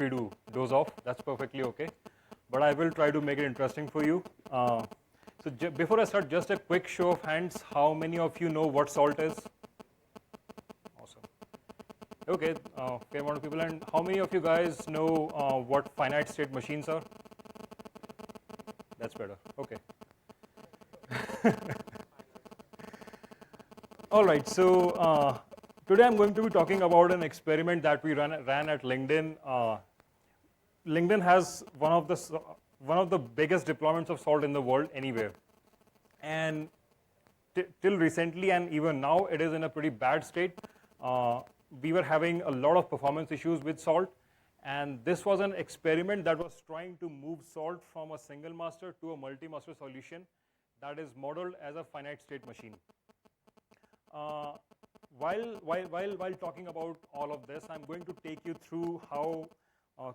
we do doze off, that's perfectly okay. But I will try to make it interesting for you. So before I start, just a quick show of hands. How many of you know what salt is? Awesome. Okay, fair amount of people. And how many of you guys know what finite state machines are? That's better. Okay. All right. So today I'm going to be talking about an experiment that we ran at LinkedIn. LinkedIn has one of the biggest deployments of salt in the world anywhere, and till recently and even now it is in a pretty bad state. We were having a lot of performance issues with salt, and this was an experiment that was trying to move salt from a single master to a multi-master solution that is modeled as a finite state machine. While talking about all of this, I'm going to take you through how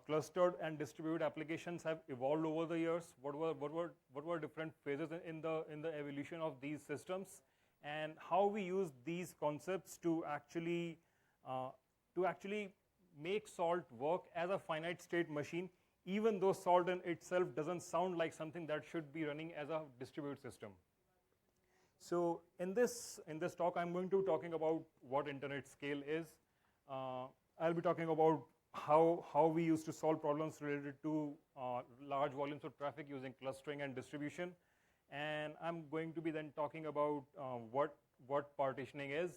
clustered and distributed applications have evolved over the years. What were different phases in the evolution of these systems, and how we use these concepts to actually make salt work as a finite state machine, even though salt in itself doesn't sound like something that should be running as a distributed system. So in this talk, I'm going to be talking about what internet scale is. I'll be talking about how we used to solve problems related to large volumes of traffic using clustering and distribution, and I'm going to be then talking about what partitioning is.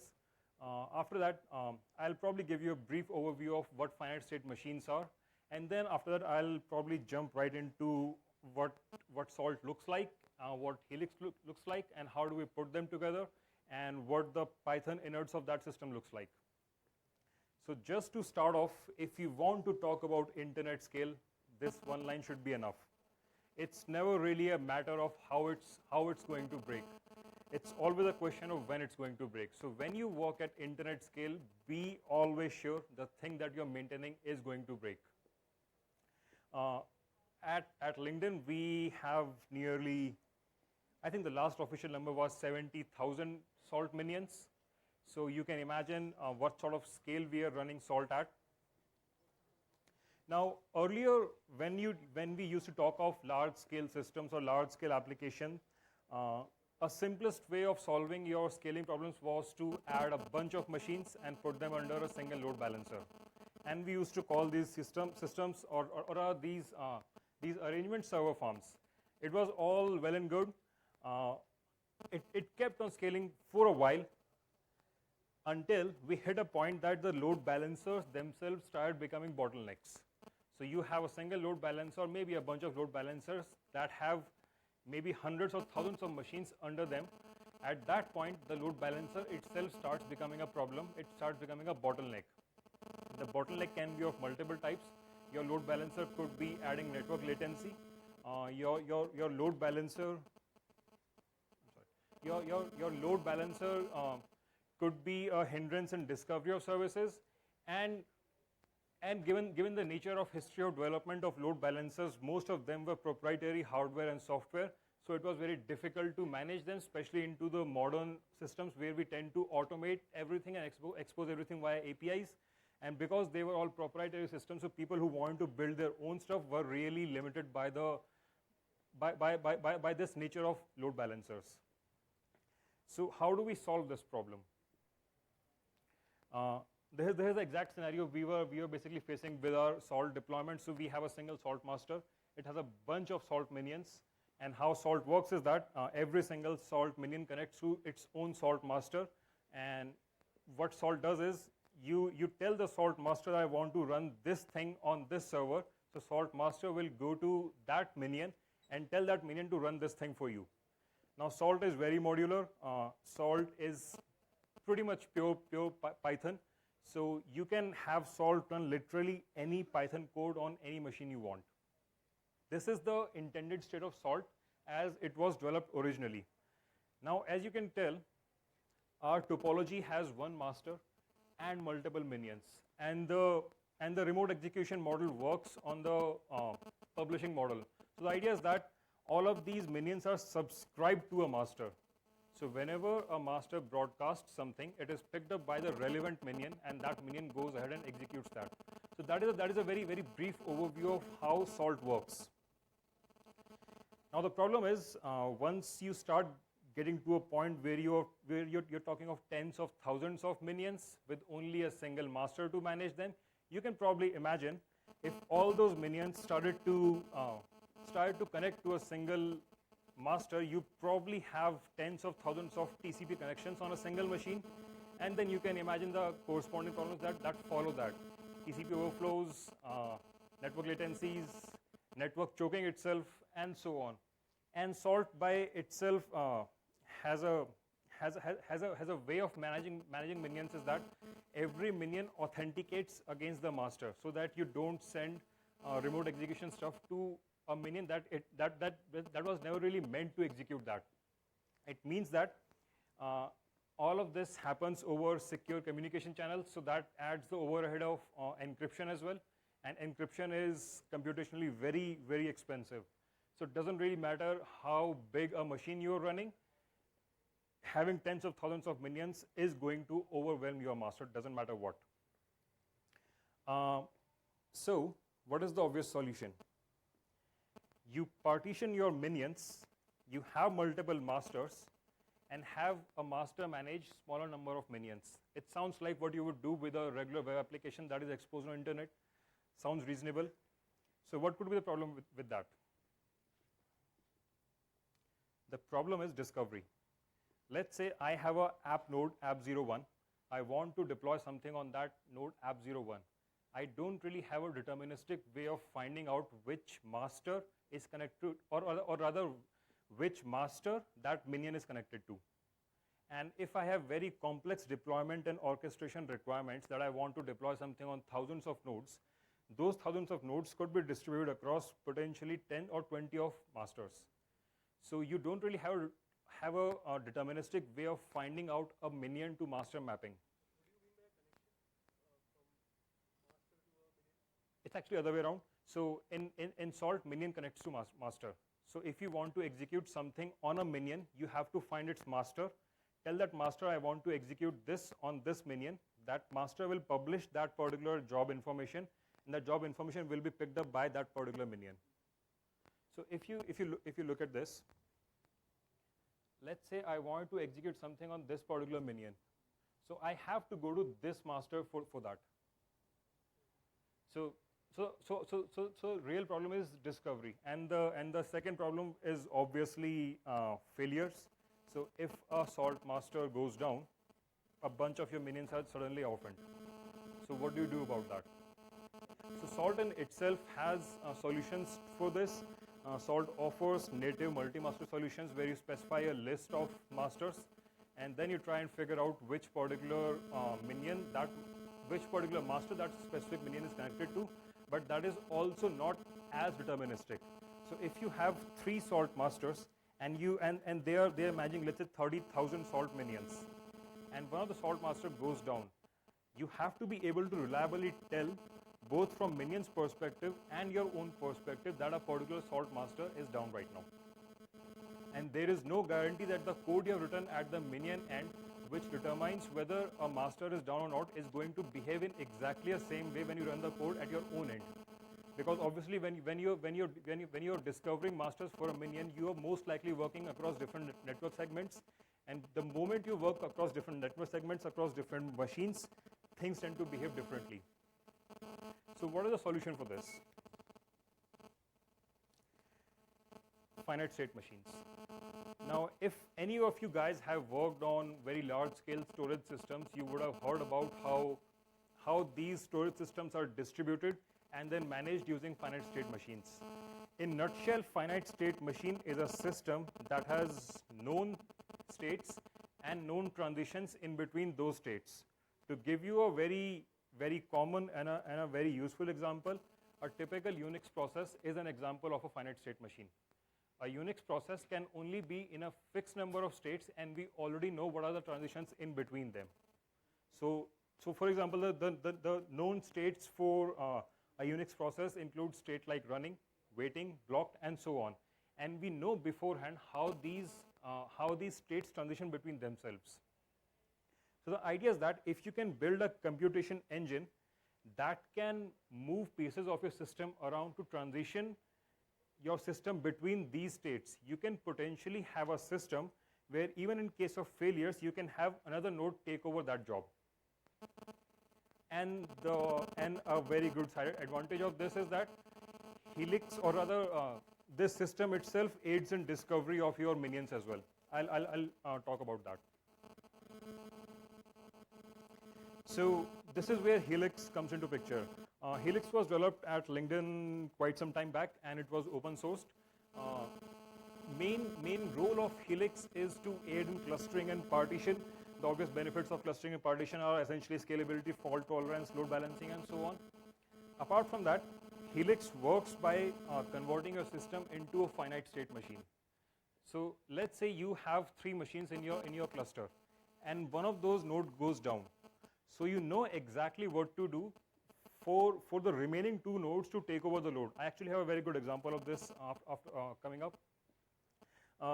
After that, I'll probably give you a brief overview of what finite state machines are, and then after that I'll probably jump right into what salt looks like, what Helix looks like, and how do we put them together, and what the Python innards of that system looks like. So just to start off, if you want to talk about internet scale, this one line should be enough. It's never really a matter of how it's going to break. It's always a question of when it's going to break. So when you work at internet scale, be always sure the thing that you're maintaining is going to break. At LinkedIn, we have nearly, I think the last official number was 70,000 salt minions. So you can imagine what sort of scale we are running salt at. Now, earlier, when we used to talk of large-scale systems or large-scale application, a simplest way of solving your scaling problems was to add a bunch of machines and put them under a single load balancer. And we used to call these systems or these arrangement server farms. It was all well and good. It kept on scaling for a while until we hit a point that the load balancers themselves started becoming bottlenecks. So you have a single load balancer, maybe a bunch of load balancers that have maybe hundreds or thousands of machines under them. At that point, the load balancer itself starts becoming a problem. It starts becoming a bottleneck. The bottleneck can be of multiple types. Your load balancer could be adding network latency. Your load balancer, your load balancer could be a hindrance in discovery of services, and given the nature of history of development of load balancers, most of them were proprietary hardware and software, so it was very difficult to manage them, especially into the modern systems where we tend to automate everything and expose everything via APIs. And because they were all proprietary systems, so people who wanted to build their own stuff were really limited by this nature of load balancers. So how do we solve this problem? This is the exact scenario we were basically facing with our salt deployment. So we have a single salt master. It has a bunch of salt minions, and how salt works is that every single salt minion connects to its own salt master, and what salt does is you tell the salt master, I want to run this thing on this server. So salt master will go to that minion and tell that minion to run this thing for you. Now salt is very modular. Salt is pretty much pure Python. So you can have salt run literally any Python code on any machine you want. This is the intended state of salt as it was developed originally. Now, as you can tell, our topology has one master and multiple minions, and the remote execution model works on the publishing model. So the idea is that all of these minions are subscribed to a master. So whenever a master broadcasts something, it is picked up by the relevant minion, and that minion goes ahead and executes that. So that is a very, very brief overview of how salt works. Now the problem is, once you start getting to a point where you're talking of tens of thousands of minions with only a single master to manage them, you can probably imagine if all those minions started to connect to a single master, you probably have tens of thousands of TCP connections on a single machine, and then you can imagine the corresponding problems that follow that. TCP overflows, network latencies, network choking itself, and so on. And salt by itself has a way of managing minions, is that every minion authenticates against the master, so that you don't send remote execution stuff to a minion that was never really meant to execute that. It means that all of this happens over secure communication channels, so that adds the overhead of encryption as well, and encryption is computationally very, very expensive. So it doesn't really matter how big a machine you're running, having tens of thousands of minions is going to overwhelm your master, doesn't matter what. So what is the obvious solution? You partition your minions, you have multiple masters, and have a master manage smaller number of minions. It sounds like what you would do with a regular web application that is exposed on internet. Sounds reasonable. So what could be the problem with that? The problem is discovery. Let's say I have a app node, app01. I want to deploy something on that node, app01. I don't really have a deterministic way of finding out which master is connected, or rather, which master that minion is connected to. And if I have very complex deployment and orchestration requirements that I want to deploy something on thousands of nodes, those thousands of nodes could be distributed across potentially 10 or 20 of masters. So you don't really have a deterministic way of finding out a minion to master mapping. It's actually the other way around. So in Salt, minion connects to master. So if you want to execute something on a minion, you have to find its master. Tell that master I want to execute this on this minion. That master will publish that particular job information, and that job information will be picked up by that particular minion. So if you look at this, let's say I want to execute something on this particular minion. So I have to go to this master for that. So real problem is discovery, and the second problem is obviously failures. So if a salt master goes down, a bunch of your minions are suddenly orphaned. So what do you do about that? So Salt in itself has solutions for this. Salt offers native multi-master solutions where you specify a list of masters, and then you try and figure out which particular master that specific minion is connected to. But that is also not as deterministic. So if you have 3 salt masters and they are managing, let's say, 30,000 salt minions, and one of the salt master goes down, you have to be able to reliably tell, both from minion's perspective and your own perspective, that a particular salt master is down right now. And there is no guarantee that the code you have written at the minion end, which determines whether a master is down or not, is going to behave in exactly the same way when you run the code at your own end. Because obviously when you're discovering masters for a minion, you are most likely working across different network segments, and the moment you work across different network segments, across different machines, things tend to behave differently. So what is the solution for this? Finite state machines. Now, if any of you guys have worked on very large scale storage systems, you would have heard about how these storage systems are distributed and then managed using finite state machines. In nutshell, finite state machine is a system that has known states and known transitions in between those states. To give you a very, very common and a very useful example, a typical Unix process is an example of a finite state machine. A Unix process can only be in a fixed number of states, and we already know what are the transitions in between them. So for example, the known states for a Unix process include state like running, waiting, blocked, and so on. And we know beforehand how these states transition between themselves. So the idea is that if you can build a computation engine that can move pieces of your system around to transition your system between these states. You can potentially have a system where even in case of failures, you can have another node take over that job. And a very good side advantage of this is that Helix, or rather this system itself, aids in discovery of your minions as well. I'll talk about that. So this is where Helix comes into picture. Helix was developed at LinkedIn quite some time back, and it was open sourced. Main role of Helix is to aid in clustering and partition. The obvious benefits of clustering and partition are essentially scalability, fault tolerance, load balancing, and so on. Apart from that, Helix works by converting your system into a finite state machine. So let's say you have 3 machines in your cluster, and one of those nodes goes down. So you know exactly what to do for the remaining 2 nodes to take over the load. I actually have a very good example of this after coming up.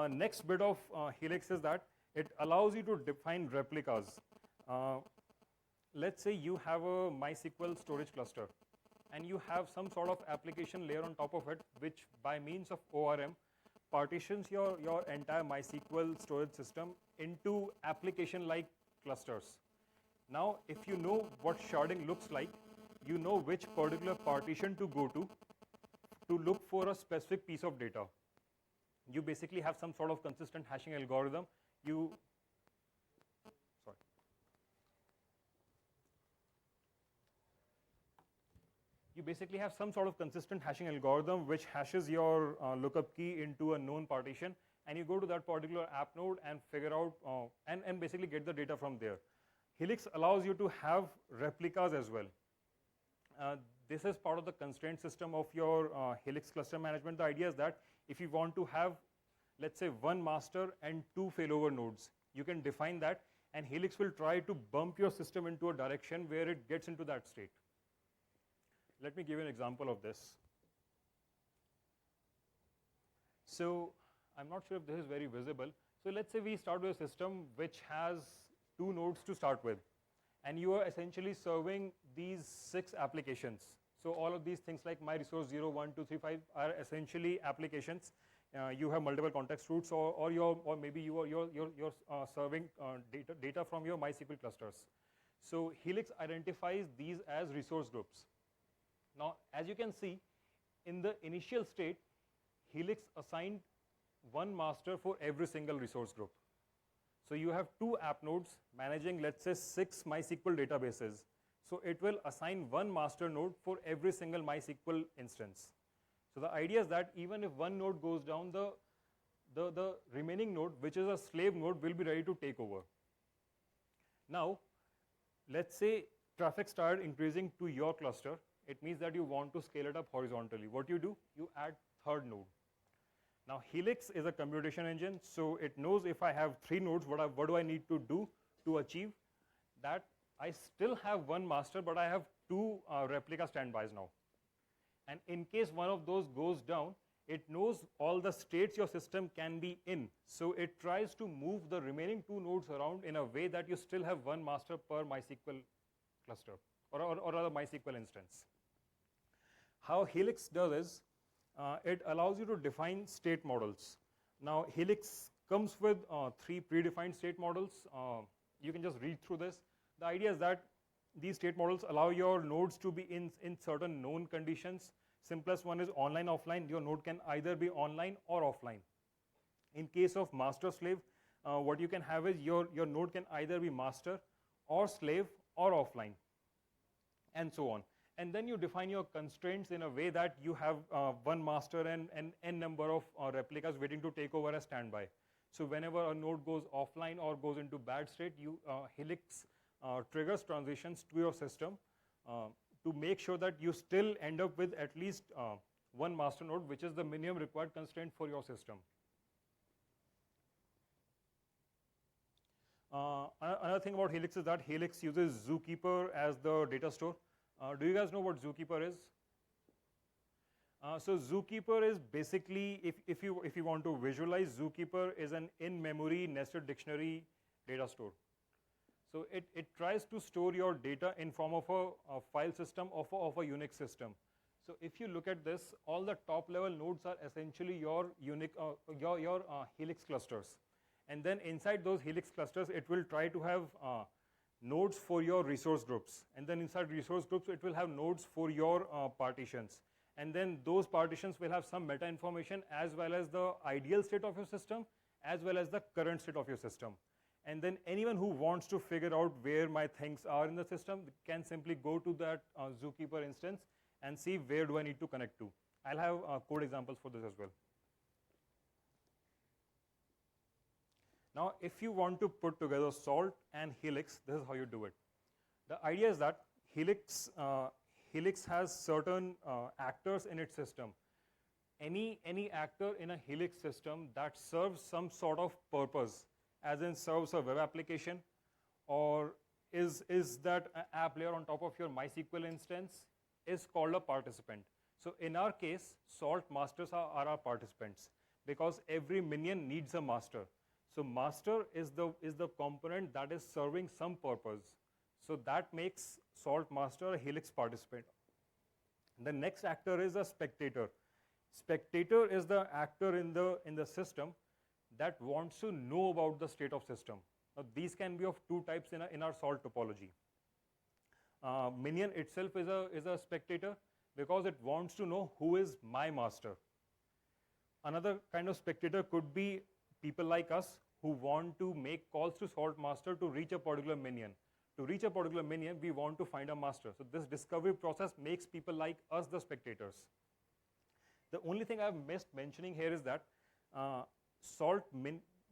Next bit of Helix is that it allows you to define replicas. Let's say you have a MySQL storage cluster, and you have some sort of application layer on top of it, which by means of ORM partitions your entire MySQL storage system into application-like clusters. Now, if you know what sharding looks like, you know which particular partition to go to look for a specific piece of data. You basically have some sort of consistent hashing algorithm. You basically have some sort of consistent hashing algorithm which hashes your lookup key into a known partition, and you go to that particular app node and figure out and basically get the data from there. Helix allows you to have replicas as well. This is part of the constraint system of your Helix cluster management. The idea is that if you want to have, let's say, 1 master and 2 failover nodes, you can define that, and Helix will try to bump your system into a direction where it gets into that state. Let me give you an example of this. So I'm not sure if this is very visible. So let's say we start with a system which has 2 nodes to start with, and you are essentially serving these 6 applications. So all of these things like my resource 0, 1, 2, 3, 5 are essentially applications. You have multiple context routes, or maybe you're serving data from your MySQL clusters. So Helix identifies these as resource groups. Now, as you can see, in the initial state, Helix assigned 1 master for every single resource group. So you have 2 app nodes managing, let's say, 6 MySQL databases. So it will assign 1 master node for every single MySQL instance. So the idea is that even if 1 node goes down, the remaining node, which is a slave node, will be ready to take over. Now, let's say traffic started increasing to your cluster. It means that you want to scale it up horizontally. What you do? You add 3rd node. Now, Helix is a computation engine, so it knows if I have 3 nodes, what do I need to do to achieve that? I still have 1 master, but I have 2 replica standbys now. And in case one of those goes down, it knows all the states your system can be in. So it tries to move the remaining 2 nodes around in a way that you still have 1 master per MySQL cluster, or rather MySQL instance. How Helix does is, it allows you to define state models. Now, Helix comes with 3 predefined state models. You can just read through this. The idea is that these state models allow your nodes to be in certain known conditions. Simplest one is online, offline. Your node can either be online or offline. In case of master slave, what you can have is your node can either be master or slave or offline, and so on. And then you define your constraints in a way that you have 1 master and n number of replicas waiting to take over as standby. So whenever a node goes offline or goes into bad state, Helix triggers transitions to your system to make sure that you still end up with at least 1 master node, which is the minimum required constraint for your system. Another thing about Helix is that Helix uses Zookeeper as the data store. Do you guys know what Zookeeper is? So Zookeeper is basically, if you want to visualize, Zookeeper is an in-memory nested dictionary data store. So it tries to store your data in form of a file system of a Unix system. So if you look at this, all the top level nodes are essentially your Helix clusters. And then inside those Helix clusters, it will try to have nodes for your resource groups. And then inside resource groups, it will have nodes for your partitions. And then those partitions will have some meta information as well as the ideal state of your system, as well as the current state of your system. And then anyone who wants to figure out where my things are in the system can simply go to that Zookeeper instance and see where do I need to connect to. I'll have code examples for this as well. Now, if you want to put together Salt and Helix, this is how you do it. The idea is that Helix has certain actors in its system. Any actor in a Helix system that serves some sort of purpose, as in serves a web application, or is that app layer on top of your MySQL instance, is called a participant. So in our case, Salt masters are our participants because every minion needs a master. So master is the component that is serving some purpose. So that makes Salt master a Helix participant. The next actor is a spectator. Spectator is the actor in the system that wants to know about the state of system. Now, these can be of two types in our Salt topology. Minion itself is a spectator because it wants to know who is my master. Another kind of spectator could be people like us who want to make calls to Salt master to reach a particular minion. To reach a particular minion, we want to find a master. So this discovery process makes people like us the spectators. The only thing I've missed mentioning here is that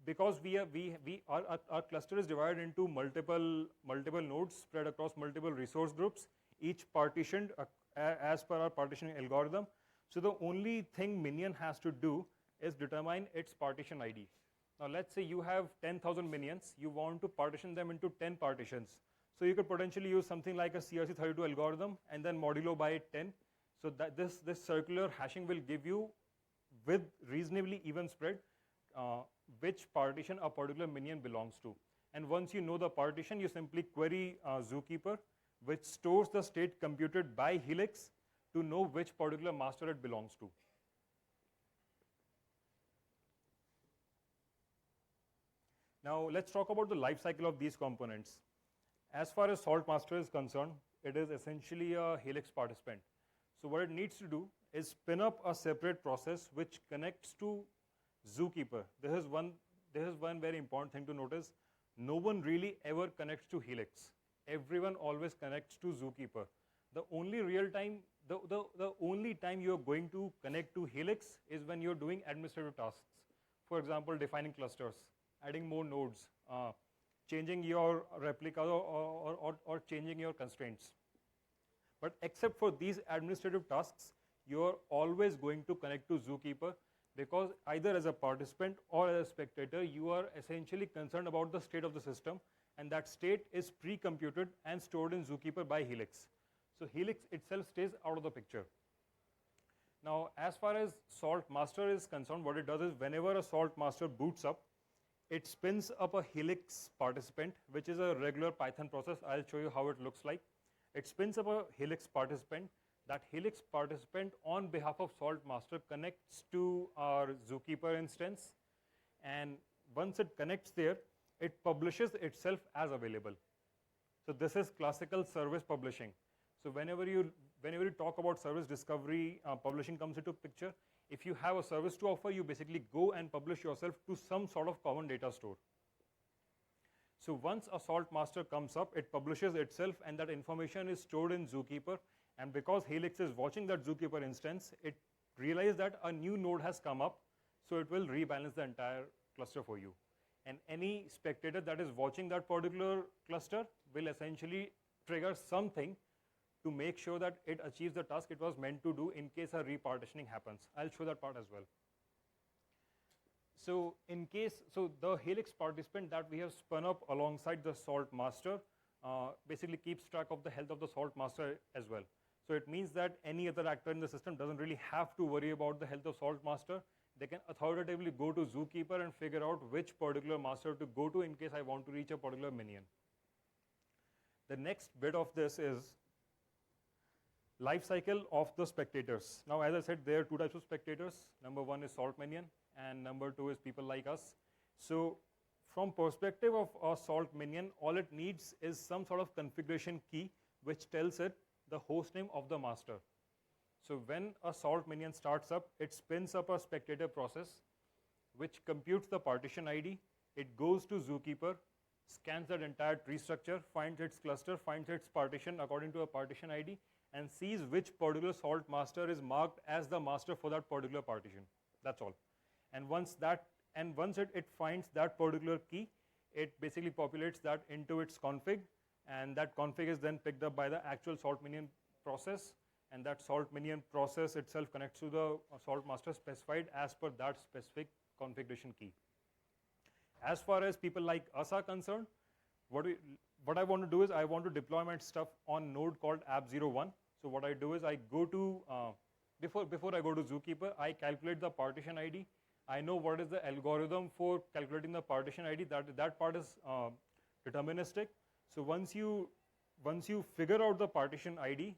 because our cluster is divided into multiple nodes spread across multiple resource groups, each partitioned as per our partitioning algorithm. So the only thing minion has to do is determine its partition ID. Now let's say you have 10,000 minions, you want to partition them into 10 partitions. So you could potentially use something like a CRC32 algorithm and then modulo by 10. So that this circular hashing will give you, with reasonably even spread, which partition a particular minion belongs to. And once you know the partition, you simply query Zookeeper, which stores the state computed by Helix to know which particular master it belongs to. Now let's talk about the life cycle of these components. As far as Salt master is concerned, it is essentially a Helix participant. So what it needs to do is spin up a separate process which connects to Zookeeper. This is one very important thing to notice. No one really ever connects to Helix. Everyone always connects to Zookeeper. The only time you are going to connect to Helix is when you're doing administrative tasks. For example, defining clusters, adding more nodes, changing your replica or changing your constraints. But except for these administrative tasks, you're always going to connect to Zookeeper, because either as a participant or as a spectator, you are essentially concerned about the state of the system, and that state is pre-computed and stored in Zookeeper by Helix. So Helix itself stays out of the picture. Now, as far as Salt master is concerned, what it does is whenever a Salt master boots up, it spins up a Helix participant, which is a regular Python process. I'll show you how it looks like. It spins up a Helix participant. That Helix participant on behalf of Salt master connects to our Zookeeper instance, and once it connects there, it publishes itself as available. So this is classical service publishing. So whenever you talk about service discovery, publishing comes into picture. If you have a service to offer, you basically go and publish yourself to some sort of common data store. So once a Salt master comes up, it publishes itself, and that information is stored in Zookeeper. And because Helix is watching that Zookeeper instance, it realizes that a new node has come up, so it will rebalance the entire cluster for you. And any spectator that is watching that particular cluster will essentially trigger something to make sure that it achieves the task it was meant to do in case a repartitioning happens. I'll show that part as well. So the Helix participant that we have spun up alongside the Salt master basically keeps track of the health of the Salt master as well. So it means that any other actor in the system doesn't really have to worry about the health of Salt master. They can authoritatively go to Zookeeper and figure out which particular master to go to in case I want to reach a particular minion. The next bit of this is life cycle of the spectators. Now, as I said, there are two types of spectators. Number one is salt minion, and number two is people like us. So from perspective of a salt minion, all it needs is some sort of configuration key which tells it the host name of the master. So when a salt minion starts up, it spins up a spectator process which computes the partition ID. It goes to Zookeeper, scans that entire tree structure, finds its cluster, finds its partition according to a partition ID, and sees which particular salt master is marked as the master for that particular partition. That's all. And once it finds that particular key, it basically populates that into its config, and that config is then picked up by the actual salt minion process, and that salt minion process itself connects to the salt master specified as per that specific configuration key. As far as people like us are concerned, what I want to do is I want to deploy my stuff on node called app01. So what I do is I go to, before I go to Zookeeper, I calculate the partition ID. I know what is the algorithm for calculating the partition ID. That part is deterministic. So once you figure out the partition ID,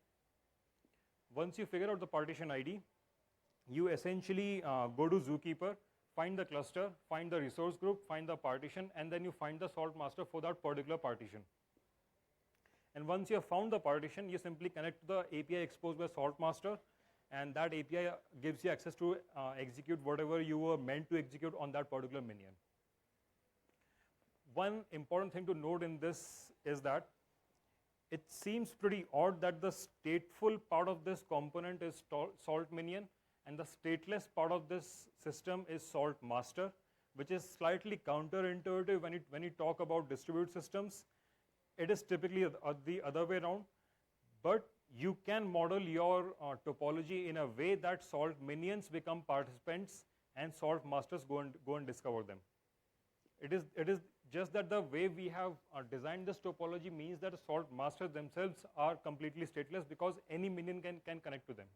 you essentially go to Zookeeper, find the cluster, find the resource group, find the partition, and then you find the salt master for that particular partition. And once you have found the partition, you simply connect to the API exposed by salt master, and that API gives you access to execute whatever you were meant to execute on that particular minion. One important thing to note in this is that it seems pretty odd that the stateful part of this component is salt minion, and the stateless part of this system is salt master, which is slightly counterintuitive when you talk about distributed systems. It is typically the other way around, but you can model your topology in a way that salt minions become participants and salt masters go and discover them. It is just that the way we have designed this topology means that the salt masters themselves are completely stateless because any minion can connect to them.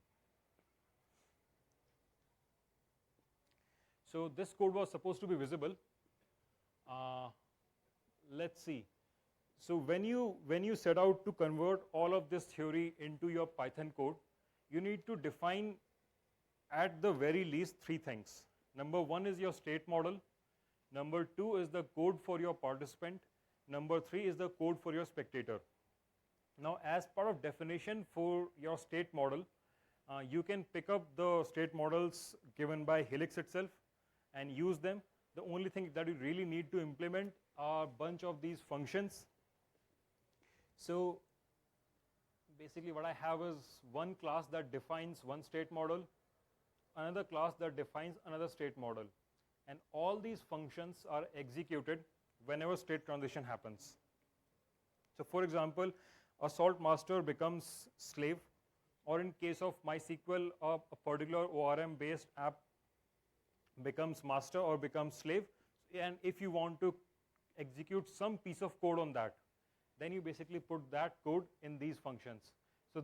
So this code was supposed to be visible. Let's see. So when you set out to convert all of this theory into your Python code, you need to define at the very least three things. Number one is your state model. Number two is the code for your participant. Number three is the code for your spectator. Now, as part of definition for your state model, you can pick up the state models given by Helix itself and use them. The only thing that you really need to implement are a bunch of these functions. So basically what I have is one class that defines one state model, another class that defines another state model. And all these functions are executed whenever state transition happens. So for example, a salt master becomes slave, or in case of MySQL, a particular ORM based app becomes master or becomes slave. And if you want to execute some piece of code on that, then you basically put that code in these functions. So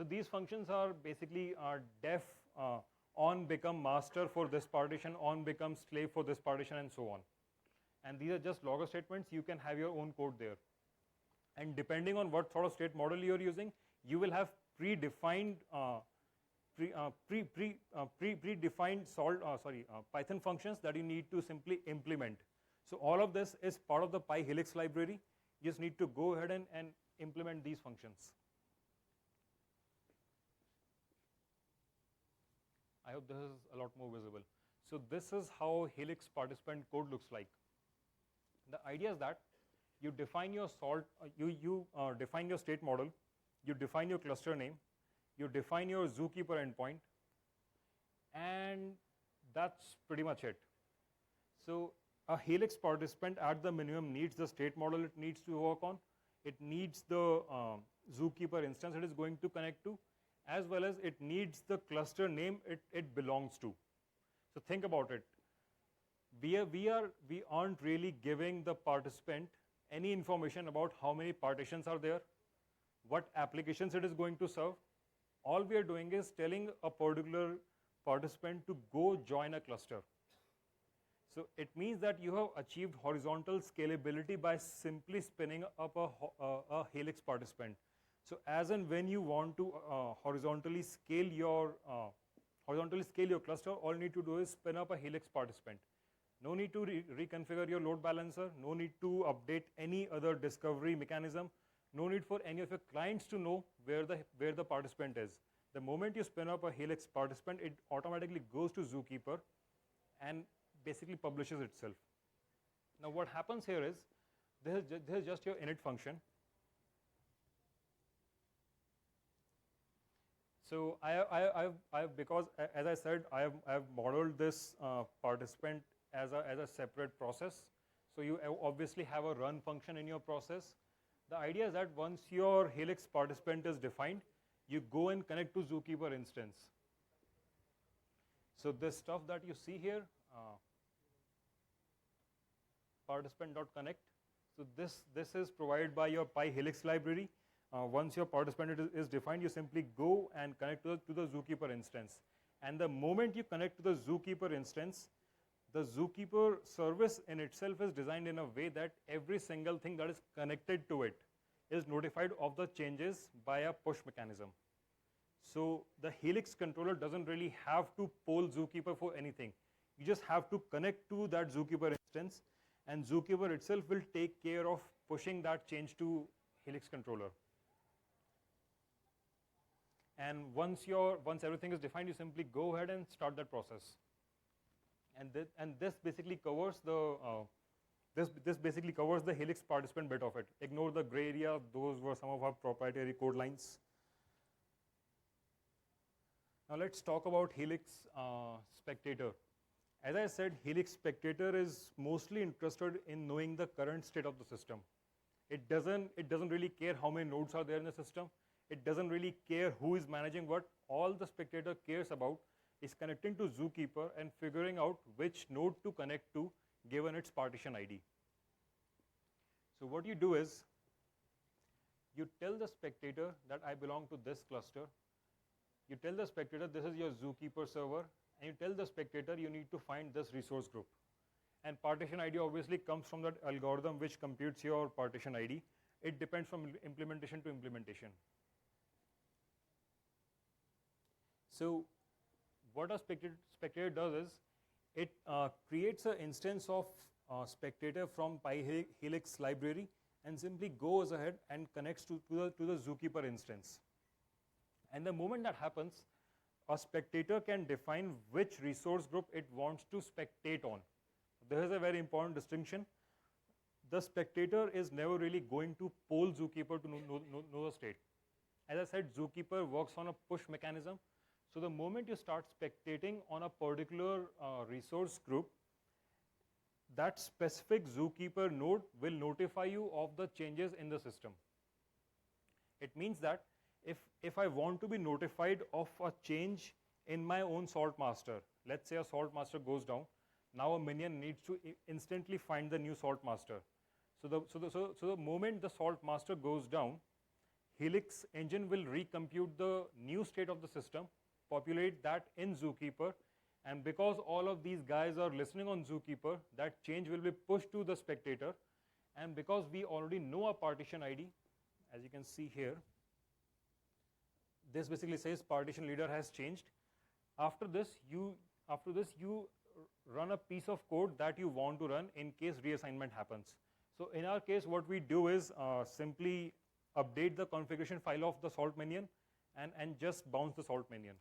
these functions are basically def on become master for this partition, on become slave for this partition, and so on. And these are just logger statements. You can have your own code there. And depending on what sort of state model you're using, you will have predefined Python functions that you need to simply implement. So all of this is part of the PyHelix library. You just need to go ahead and implement these functions. I hope this is a lot more visible. So this is how Helix participant code looks like. The idea is that you define your define your state model, you define your cluster name, you define your Zookeeper endpoint, and that's pretty much it. So a Helix participant at the minimum needs the state model it needs to work on. It needs the Zookeeper instance it is going to connect to, as well as it needs the cluster name it belongs to. So think about it. We aren't really giving the participant any information about how many partitions are there, what applications it is going to serve. All we are doing is telling a particular participant to go join a cluster. So it means that you have achieved horizontal scalability by simply spinning up a helix participant. So as and when you want to horizontally scale your cluster, all you need to do is spin up a helix participant. No need to reconfigure your load balancer, no need to update any other discovery mechanism, no need for any of your clients to know where the participant is. The moment you spin up a helix participant, it automatically goes to Zookeeper and basically publishes itself. Now what happens here is, this is just your init function. So because as I said, I have modeled this participant as a separate process. So you obviously have a run function in your process. The idea is that once your helix participant is defined, you go and connect to Zookeeper instance. So this stuff that you see here, participant.connect. So this is provided by your PyHelix library. Once your participant is defined, you simply go and connect to the Zookeeper instance. And the moment you connect to the Zookeeper instance, the Zookeeper service in itself is designed in a way that every single thing that is connected to it is notified of the changes by a push mechanism. So the Helix controller doesn't really have to poll Zookeeper for anything. You just have to connect to that Zookeeper instance, and Zookeeper itself will take care of pushing that change to Helix controller. And once everything is defined, you simply go ahead and start that process. And this basically covers the this basically covers the Helix participant bit of it. Ignore the gray area; those were some of our proprietary code lines. Now let's talk about Helix Spectator. As I said, Helix Spectator is mostly interested in knowing the current state of the system. It doesn't really care how many nodes are there in the system. It doesn't really care who is managing what. All the Spectator cares about is connecting to Zookeeper and figuring out which node to connect to given its partition ID. So what you do is, you tell the Spectator that I belong to this cluster. You tell the Spectator this is your Zookeeper server, and you tell the Spectator you need to find this resource group. And partition ID obviously comes from that algorithm which computes your partition ID. It depends from implementation to implementation. So what a Spectator does is, it creates an instance of Spectator from PyHelix library and simply goes ahead and connects to the Zookeeper instance. And the moment that happens, a Spectator can define which resource group it wants to spectate on. There is a very important distinction. The Spectator is never really going to poll Zookeeper to know the state. As I said, Zookeeper works on a push mechanism. So the moment you start spectating on a particular resource group, that specific Zookeeper node will notify you of the changes in the system. It means that if I want to be notified of a change in my own salt master, let's say a salt master goes down, now a minion needs to instantly find the new salt master. So the moment the salt master goes down, Helix engine will recompute the new state of the system, populate that in Zookeeper, and because all of these guys are listening on Zookeeper, that change will be pushed to the Spectator. And because we already know a partition ID, as you can see here, this basically says partition leader has changed. After this you run a piece of code that you want to run in case reassignment happens. So in our case, what we do is simply update the configuration file of the salt minion and just bounce the salt minion.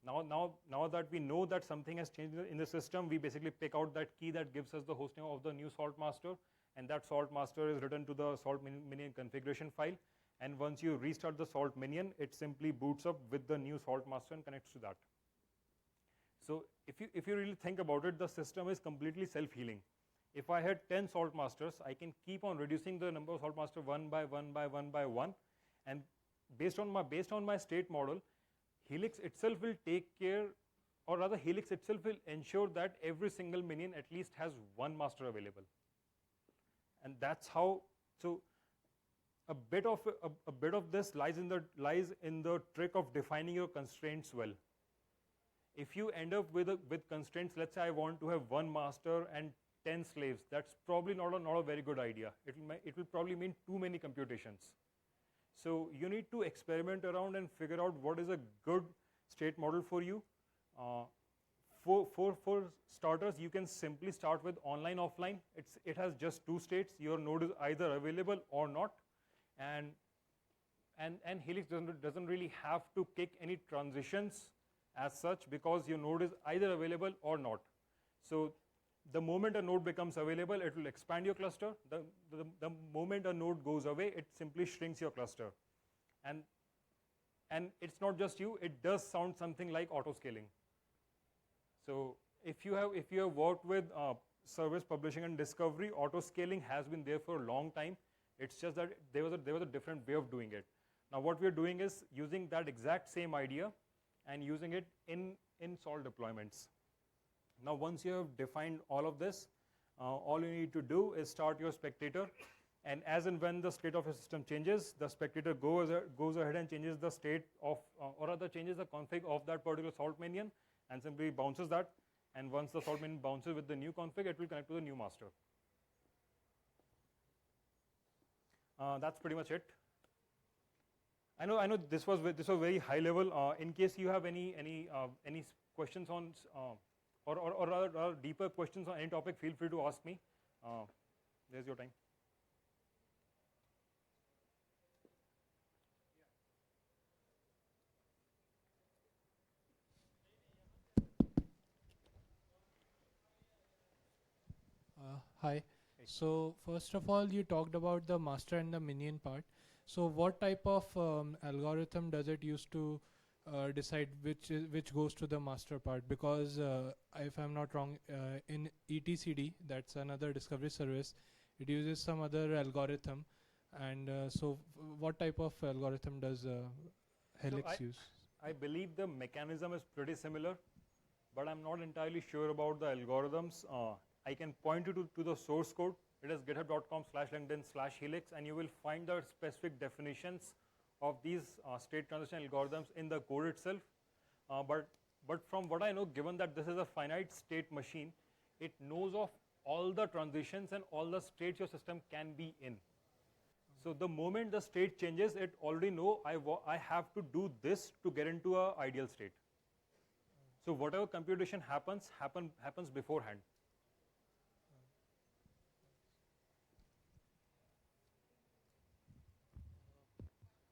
Now that we know that something has changed in the system, we basically pick out that key that gives us the hosting of the new salt master, and that salt master is written to the salt minion configuration file. And once you restart the salt minion, it simply boots up with the new salt master and connects to that. So if you really think about it, the system is completely self-healing. If I had 10 salt masters, I can keep on reducing the number of salt masters one by one, and based on my state model, Helix itself will take care, or rather Helix itself will ensure that every single minion at least has one master available. And that's how, so a bit of this lies in the trick of defining your constraints well. if you end up with constraints, let's say I want to have one master and 10 slaves, that's probably not a very good idea. It will probably mean too many computations. So you need to experiment around and figure out what is a good state model for you. For starters, you can simply start with online, offline. It has just two states. Your node is either available or not, and Helix doesn't really have to kick any transitions as such, because your node is either available or not. So the moment a node becomes available, it will expand your cluster. The moment a node goes away, it simply shrinks your cluster. And it's not just you, it does sound something like auto scaling. So if you have worked with service publishing and discovery, auto scaling has been there for a long time. It's just that there was a different way of doing it. Now what we are doing is using that exact same idea and using it in salt deployments. Now once you have defined all of this, all you need to do is start your Spectator, and as and when the state of your system changes, the Spectator goes ahead and changes the state of, or rather changes the config of that particular salt minion and simply bounces that, and once the salt minion bounces with the new config, it will connect to the new master. That's pretty much it. I know this was very high level. In case you have any questions on or rather deeper questions on any topic, feel free to ask me. There's your time. Hi. So first of all, you talked about the master and the minion part. So what type of algorithm does it use to decide which goes to the master part? Because if I'm not wrong, in etcd, that's another discovery service, it uses some other algorithm, and so what type of algorithm does Helix use? I believe the mechanism is pretty similar, but I'm not entirely sure about the algorithms. I can point you to the source code. It is github.com/linkedin/helix, and you will find the specific definitions of these state transition algorithms in the code itself. But from what I know, given that this is a finite state machine, it knows of all the transitions and all the states your system can be in. So the moment the state changes, it already know I have to do this to get into an ideal state. So whatever computation happens beforehand.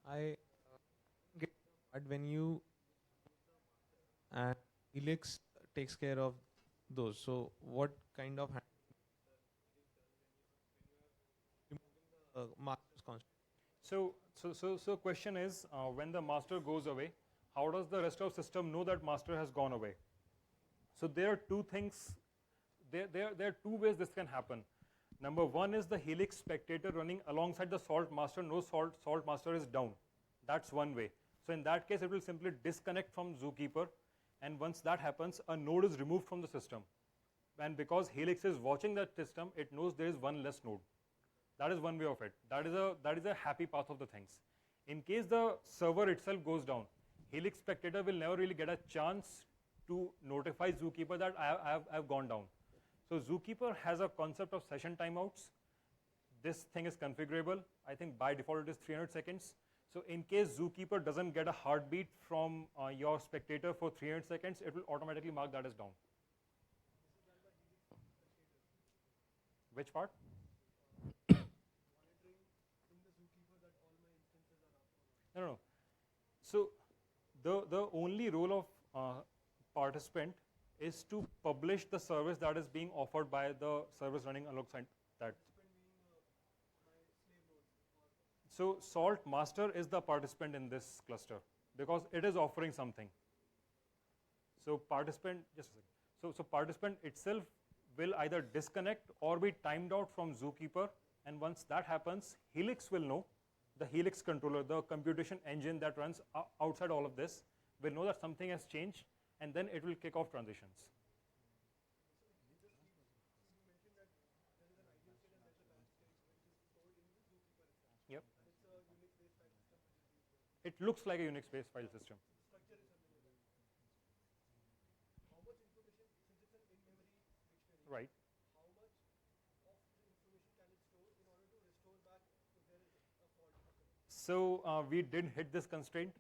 I get that when you and Helix takes care of those. So what kind of master's constant? So question is, when the master goes away, how does the rest of system know that master has gone away? So there are two things. There are two ways this can happen. Number one is the Helix Spectator running alongside the salt master knows salt master is down. That's one way. So in that case, it will simply disconnect from Zookeeper, and once that happens, a node is removed from the system. And because Helix is watching that system, it knows there is one less node. That is one way of it. That is a happy path of the things. In case the server itself goes down, Helix Spectator will never really get a chance to notify Zookeeper that I have gone down. So Zookeeper has a concept of session timeouts. This thing is configurable. I think by default it is 300 seconds. So in case Zookeeper doesn't get a heartbeat from your Spectator for 300 seconds, it will automatically mark that as down. Which part? No. So the only role of participant is to publish the service that is being offered by the service running alongside that. So salt master is the participant in this cluster because it is offering something. So participant, just a second. So participant itself will either disconnect or be timed out from Zookeeper, and once that happens, Helix will know, the Helix controller, the computation engine that runs outside all of this, will know that something has changed, and then it will kick off transitions. Yep. It looks like a Unix-based file system. Right. How much of the information can it store in order to restore back if there is a fault occurring? So we did hit this constraint.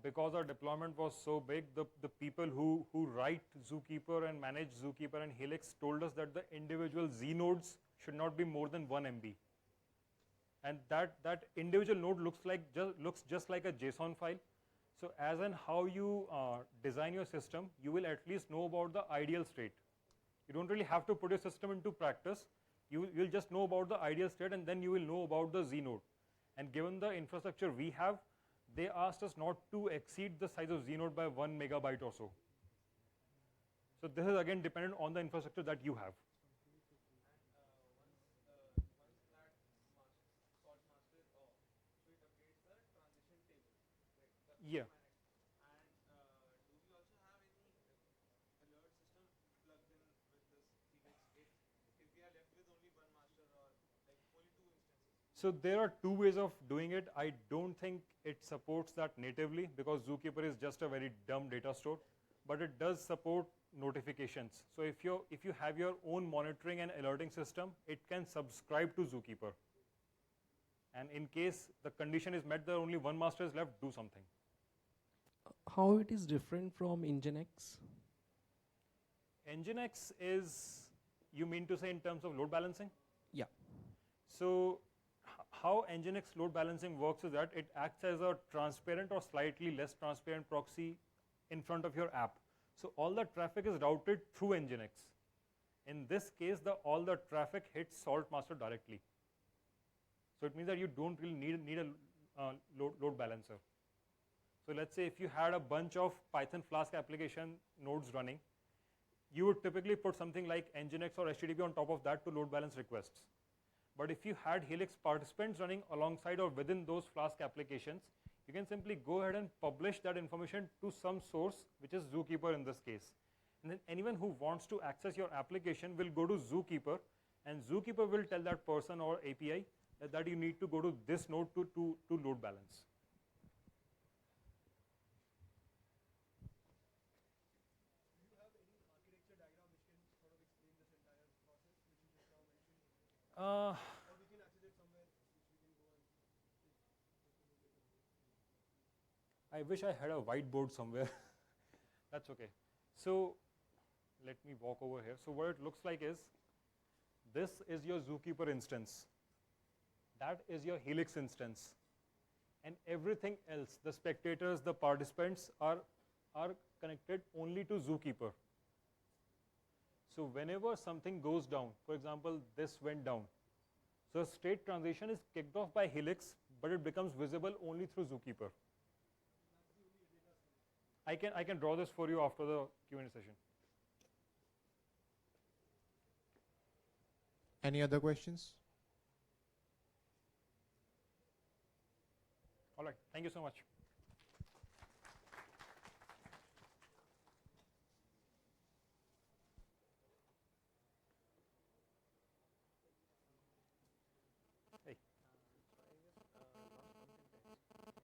Because our deployment was so big, the people who write Zookeeper and manage Zookeeper and Helix told us that the individual Z nodes should not be more than 1 MB. And that individual node looks just like a JSON file. So as in how you design your system, you will at least know about the ideal state. You don't really have to put your system into practice. You'll just know about the ideal state, and then you will know about the Z node. And given the infrastructure we have, they asked us not to exceed the size of Z node by 1 megabyte or so. So this is again dependent on the infrastructure that you have. Yeah. And do we also have any alert system plugged in with this Helix if we are left with only one master or like only 2 instances? So there are 2 ways of doing it. I don't think it supports that natively because Zookeeper is just a very dumb data store, but it does support notifications. So if you have your own monitoring and alerting system, it can subscribe to Zookeeper. And in case the condition is met that only one master is left, do something. How it is different from Nginx? Nginx is, you mean to say in terms of load balancing? Yeah. So how Nginx load balancing works is that it acts as a transparent or slightly less transparent proxy in front of your app. So all the traffic is routed through Nginx. In this case, all the traffic hits Salt Master directly. So it means that you don't really need a load balancer. So let's say if you had a bunch of Python Flask application nodes running, you would typically put something like Nginx or HTTP on top of that to load balance requests. But if you had Helix participants running alongside or within those Flask applications, you can simply go ahead and publish that information to some source, which is Zookeeper in this case. And then anyone who wants to access your application will go to Zookeeper, and Zookeeper will tell that person or API that you need to go to this node to load balance. Do you have any architecture diagram which can sort of explain this entire process which you just now mentioned? Or we can access it somewhere which we can go and I wish I had a whiteboard somewhere. That's okay. So let me walk over here. So what it looks like is, this is your Zookeeper instance. That is your Helix instance. And everything else, the spectators, the participants are connected only to Zookeeper. So whenever something goes down, for example, this went down. So state transition is kicked off by Helix, but it becomes visible only through Zookeeper. I can draw this for you after the Q&A session. Any other questions? All right, thank you so much.